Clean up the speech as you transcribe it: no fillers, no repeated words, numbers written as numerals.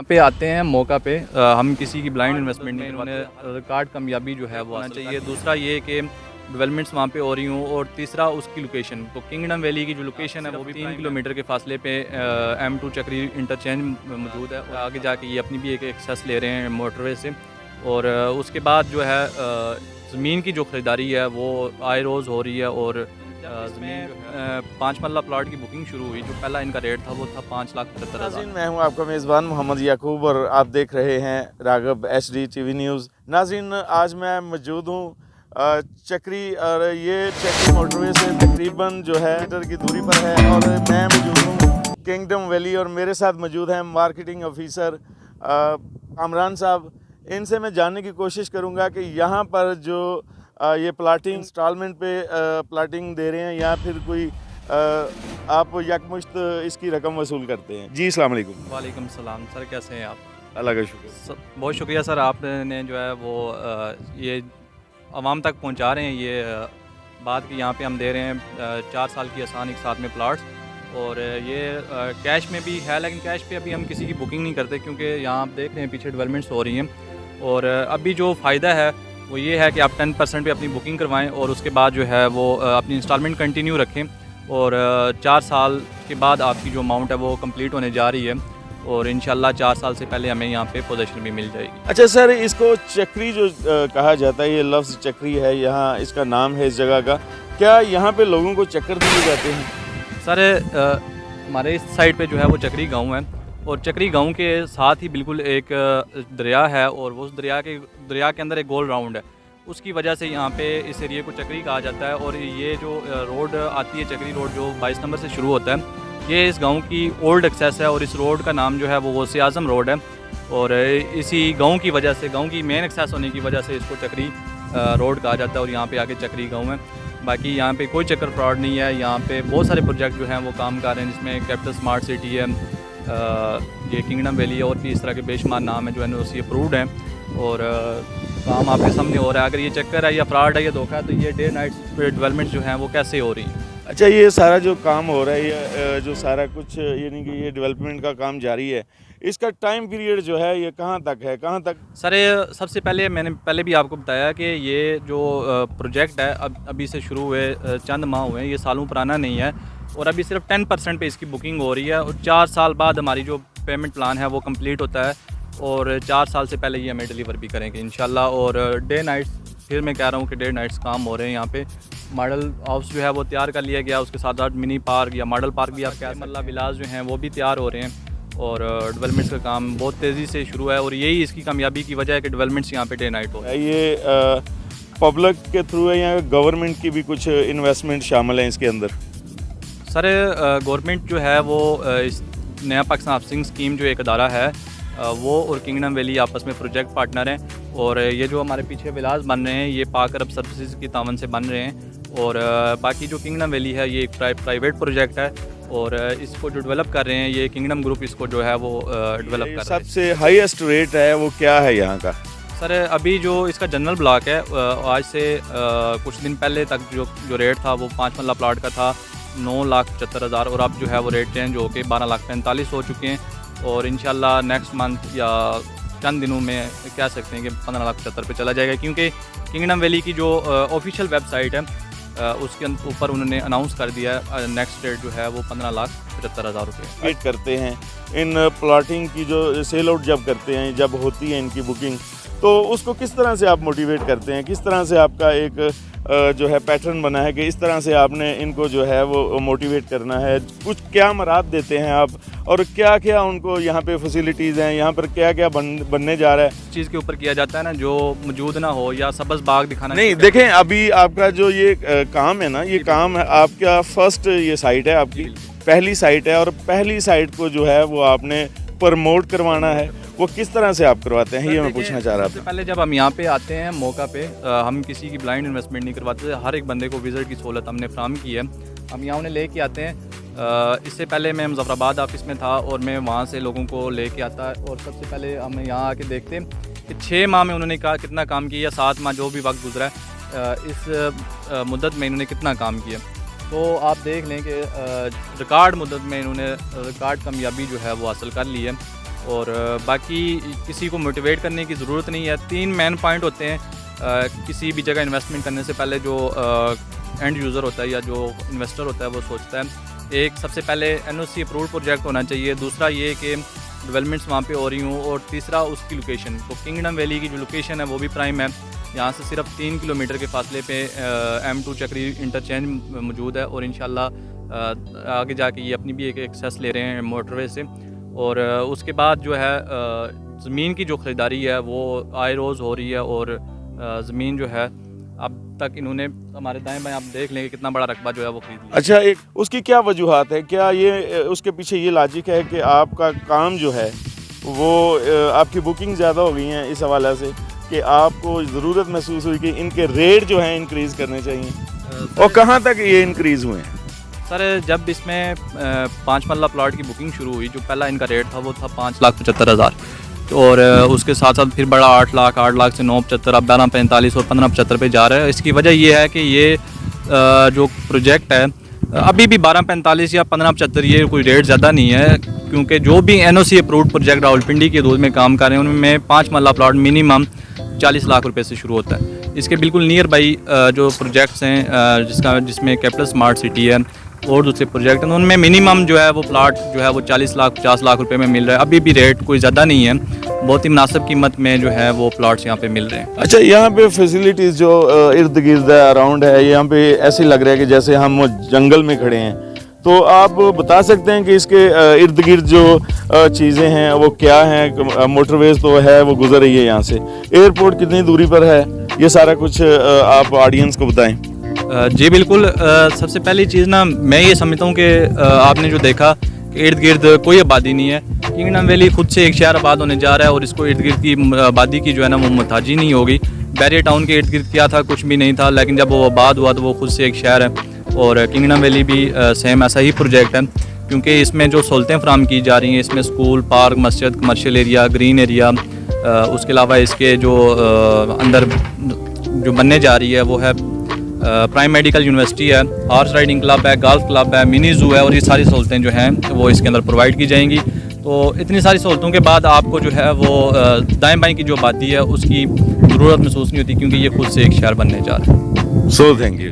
यहाँ पे आते हैं मौका पे हम किसी की ब्लाइंड इन्वेस्टमेंट नहीं करवाते। रिकॉर्ड कामयाबी जो है वो आना चाहिए। दूसरा ये कि डेवलपमेंट्स वहाँ पे हो रही हूँ, और तीसरा उसकी लोकेशन। तो किंगडम वैली की जो लोकेशन है वो भी 3 किलोमीटर के फासले पे M2 चक्री इंटरचेंज मौजूद है, और आगे जाके ये अपनी भी एक एक्सेस ले रहे हैं मोटरवे से। और उसके बाद जो है ज़मीन की जो ख़रीदारी है वो आए रोज़ हो रही है, और ज़मीन 5 मरला प्लाट की बुकिंग शुरू हुई। जो पहला इनका रेट था वो था 5,75,000। मैं हूं आपका मेज़बान मोहम्मद याकूब और आप देख रहे हैं राघव HD TV न्यूज़। नाज़रीन, आज मैं मौजूद हूं चक्री, और ये चक्री मोटरवे से तकरीबन जो है मीटर की दूरी पर है, और मैं मौजूद हूं किंगडम वैली, और मेरे साथ मौजूद हैं मार्केटिंग ऑफिसर कामरान साहब। इनसे मैं जानने की कोशिश करूंगा कि यहाँ पर जो ये प्लाटिंग इंस्टॉलमेंट पे प्लाटिंग दे रहे हैं, या फिर कोई आप यकमुश्त इसकी रकम वसूल करते हैं। जी अस्सलाम वालेकुम। वालेकुम सलाम सर, कैसे हैं आप? अल्लाह का शुक्र। बहुत शुक्रिया सर, आपने जो है वो ये आवाम तक पहुंचा रहे हैं ये बात कि यहाँ पे हम दे रहे हैं 4 साल की आसान एक साथ में प्लाट्स। और ये कैश में भी है, लेकिन कैश पे अभी हम किसी की बुकिंग नहीं करते, क्योंकि यहाँ आप देख रहे हैं पीछे डेवलपमेंट्स हो रही हैं। और अभी जो फ़ायदा है वो ये है कि आप 10% पे अपनी बुकिंग करवाएं, और उसके बाद जो है वो अपनी इंस्टॉलमेंट कंटिन्यू रखें, और 4 साल के बाद आपकी जो अमाउंट है वो कंप्लीट होने जा रही है, और इंशाल्लाह 4 साल से पहले हमें यहाँ पे पोजीशन भी मिल जाएगी। अच्छा सर, इसको चक्री जो कहा जाता है, ये लफ्ज़ चक्री है, यहाँ इसका नाम है इस जगह का, क्या यहाँ पे लोगों को चक्कर दिए जाते हैं? सर हमारे इस साइड पे जो है वो चक्री गांव है, और चक्री गांव के साथ ही बिल्कुल एक दरिया है, और वो उस दरिया के अंदर एक गोल राउंड है। उसकी वजह से यहाँ पे इस एरिए को चक्री कहा जाता है। और ये जो रोड आती है चक्री रोड, जो 22 नंबर से शुरू होता है, ये इस गांव की ओल्ड एक्सेस है, और इस रोड का नाम जो है वो गौसे आज़म रोड है। और इसी गांव की वजह से, गांव की मेन एक्सेस होने की वजह से इसको चक्री रोड कहा जाता है, और यहाँ पे आके चक्री गांव है। बाकी यहाँ पे कोई चक्कर फ्रॉड नहीं है। यहाँ पे बहुत सारे प्रोजेक्ट जो हैं वो काम कर रहे हैं, जिसमें कैपिटल स्मार्ट सिटी है, ये किंगडम वैली है, और भी इस तरह के बेशुमार नाम है जो NOC अप्रूव्ड हैं। और काम आपके सामने हो रहा है। अगर ये चक्कर है या फ्रॉड है या धोखा है, तो ये डे नाइट डेवलपमेंट जो हैं वो कैसे हो रही हैं? अच्छा, ये सारा जो काम हो रहा है, ये जो सारा कुछ यानी कि ये डेवलपमेंट का काम जारी है, इसका टाइम पीरियड जो है ये कहाँ तक है, कहाँ तक? सर सबसे पहले मैंने पहले भी आपको बताया कि ये जो प्रोजेक्ट है अभी से शुरू हुए चंद माह हुए हैं, ये सालों पुराना नहीं है, और अभी सिर्फ 10% पे इसकी बुकिंग हो रही है। और 4 साल बाद हमारी जो पेमेंट प्लान है वो कंप्लीट होता है, और 4 साल से पहले ये हमें डिलीवर भी करेंगे इंशाल्लाह। और डे नाइट्स, फिर मैं कह रहा हूँ कि डे नाइट्स काम हो रहे हैं यहाँ पे। मॉडल हाउस जो है वो तैयार कर लिया गया, उसके साथ साथ मिनी पार्क या मॉडल पार्क भी आप कह सकते हैं। मल्ला विलास जो हैं वो भी तैयार हो रहे हैं, और डेवलपमेंट्स का काम बहुत तेज़ी से शुरू है, और यही इसकी कामयाबी की वजह है कि डेवलपमेंट्स यहाँ पे डे नाइट हो रहे हैं। ये पब्लिक के थ्रू है या गवर्नमेंट की भी कुछ इन्वेस्टमेंट शामिल है इसके अंदर? सर गवर्नमेंट जो है वो इस नया पाकिस्तान हाउसिंग स्कीम जो एक अदारा है, वो और किंगडम वैली आपस में प्रोजेक्ट पार्टनर हैं। और ये जो हमारे पीछे विलास बन रहे हैं, ये पाक अरब सर्विसेज की तावन से बन रहे हैं। और बाकी जो किंगडम वैली है ये एक प्राइवेट प्रोजेक्ट है, और इसको जो डेवलप कर रहे हैं ये किंगडम ग्रुप इसको जो है वो डेवलप कर रहे हैं। सबसे हाईएस्ट रेट है वो क्या है यहाँ का? सर अभी जो इसका जनरल ब्लॉक है, आज से कुछ दिन पहले तक जो रेट था वो 5 मरला प्लाट का था 9,75,000, और अब जो है वो रेट चेंज होकर 12,45,000 हो चुके हैं। और इंशाल्लाह नेक्स्ट मंथ या चंद दिनों में कह सकते हैं कि 15,75,000 पे चला जाएगा, क्योंकि किंगडम वैली की जो ऑफिशियल वेबसाइट है उसके ऊपर उन्होंने अनाउंस कर दिया है नेक्स्ट डेट जो है वो 15,75,000 रुपये। वेट करते हैं इन प्लॉटिंग की, जो सेल आउट जब करते हैं, जब होती है इनकी बुकिंग, तो उसको किस तरह से आप मोटिवेट करते हैं? किस तरह से आपका एक जो है पैटर्न बना है कि इस तरह से आपने इनको जो है वो मोटिवेट करना है? कुछ क्या मराद देते हैं आप, और क्या क्या उनको यहाँ पे फैसिलिटीज़ हैं, यहाँ पर क्या क्या बनने जा रहा है? इस चीज़ के ऊपर किया जाता है ना जो मौजूद ना हो, या सब्ज़ बाग दिखाना नहीं, देखें अभी आपका जो ये काम है ना, ये काम है आपका फर्स्ट, ये साइट है आपकी पहली साइट है, और पहली साइट को जो है वो आपने प्रमोट करवाना है, वो किस तरह से आप करवाते हैं, ये मैं पूछना चाह रहा था। सबसे पहले जब हम यहाँ पे आते हैं मौका पे, हम किसी की ब्लाइंड इन्वेस्टमेंट नहीं करवाते, हर एक बंदे को विज़िट की सहूलत हमने फ्राहम की है। हम यहाँ उन्हें लेके आते हैं। इससे पहले मैं मुजफ्फराबाद ऑफिस में था, और मैं वहाँ से लोगों को लेके आता, और सबसे पहले हम यहाँ आके देखते हैं कि 6 माह में उन्होंने कितना काम किया, या 7 माह जो भी वक्त गुजरा है इस मुद्दत में इन्होंने कितना काम किया। तो आप देख लें कि रिकॉर्ड मुद्दत में इन्होंने रिकॉर्ड कामयाबी जो है वो हासिल कर ली है। और बाकी किसी को मोटिवेट करने की ज़रूरत नहीं है। 3 मेन पॉइंट होते हैं किसी भी जगह इन्वेस्टमेंट करने से पहले जो एंड यूज़र होता है या जो इन्वेस्टर होता है वो सोचता है। एक सबसे पहले NOC अप्रूव्ड प्रोजेक्ट होना चाहिए, दूसरा ये कि डेवलपमेंट्स वहाँ पे हो रही हूँ, और तीसरा उसकी लोकेशन। तो किंगडम वैली की जो लोकेशन है वो भी प्राइम है। यहाँ से सिर्फ 3 किलोमीटर के फासले पे M2 चक्री इंटरचेंज मौजूद है, और इंशाल्लाह आगे जाके ये अपनी भी एक एक्सेस ले रहे हैं मोटरवे से। और उसके बाद जो है ज़मीन की जो ख़रीदारी है वो आए रोज़ हो रही है, और ज़मीन जो है अब तक इन्होंने हमारे दाएं बाएं आप देख लेंगे कितना बड़ा रकबा जो है वो खरीद लिया। अच्छा, एक उसकी क्या वजूहात है? क्या ये उसके पीछे ये लॉजिक है कि आपका काम जो है वो आपकी बुकिंग ज़्यादा हो गई हैं इस हवाले से कि आपको ज़रूरत महसूस हुई कि इनके रेट जो हैं इंक्रीज़ करने चाहिए? और कहाँ तक ये इंक्रीज़ हुए हैं? सर, जब इसमें 5 मरला प्लॉट की बुकिंग शुरू हुई, जो पहला इनका रेट था वो था 5,75,000, और उसके साथ साथ फिर बड़ा 8 लाख से 9,75, अब 12,45 और 15,75 पे जा रहा है। इसकी वजह ये है कि ये जो प्रोजेक्ट है अभी भी 12,45 या 15,75 ये कोई रेट ज़्यादा नहीं है, क्योंकि जो भी NOC अप्रूव्ड प्रोजेक्ट रावलपिंडी के दूध में काम कर रहे हैं उनमें 5 मरला प्लॉट मिनिमम 40 लाख रुपए से शुरू होता है। इसके बिल्कुल नियर बाई जो प्रोजेक्ट्स हैं जिसमें कैपिटल स्मार्ट सिटी है और दूसरे प्रोजेक्ट हैं, उनमें मिनिमम जो है वो प्लाट जो है वो 40 लाख 50 लाख रुपए में मिल रहा है। अभी भी रेट कोई ज़्यादा नहीं है, बहुत ही मुनासिब कीमत में जो है वो प्लाट्स यहाँ पे मिल रहे हैं। अच्छा, यहाँ पे फैसिलिटीज़ जो इर्द गिर्द अराउंड है, यहाँ पे ऐसे लग रहा है कि जैसे हम जंगल में खड़े हैं। तो आप बता सकते हैं कि इसके इर्द गिर्द जो चीज़ें हैं वो क्या हैं? मोटरवेज तो है, वो गुजर रही है यहाँ से। एयरपोर्ट कितनी दूरी पर है, ये सारा कुछ आप ऑडियंस को बताएं। जी बिल्कुल। सबसे पहली चीज़ ना मैं ये समझता हूँ कि आपने जो देखा कि इर्द गिर्द कोई आबादी नहीं है। किंगडम वैली खुद से एक शहर आबाद होने जा रहा है, और इसको इर्द गिर्द की आबादी की जो है ना वो मुहताजी नहीं होगी। बैरियर टाउन के इर्द गिर्द क्या था, कुछ भी नहीं था, लेकिन जब वो आबाद हुआ तो वो खुद से एक शहर है। और किंगडम वैली भी सेम ऐसा ही प्रोजेक्ट है, क्योंकि इसमें जो सहूलतें फराहम की जा रही हैं, इसमें स्कूल, पार्क, मस्जिद, कमर्शियल एरिया, ग्रीन एरिया, उसके अलावा इसके जो अंदर जो बनने जा रही है वो है प्राइम मेडिकल यूनिवर्सिटी है, हॉर्स राइडिंग क्लब है, गोल्फ क्लब है, मिनी जू है, और ये सारी सहूलतें जो हैं वो इसके अंदर प्रोवाइड की जाएंगी। तो इतनी सारी सहूलतों के बाद आपको जो है वो दाएं बाएं की जो आबादी है उसकी ज़रूरत महसूस नहीं होती, क्योंकि ये खुद से एक शहर बनने जा रहा है। So thank you.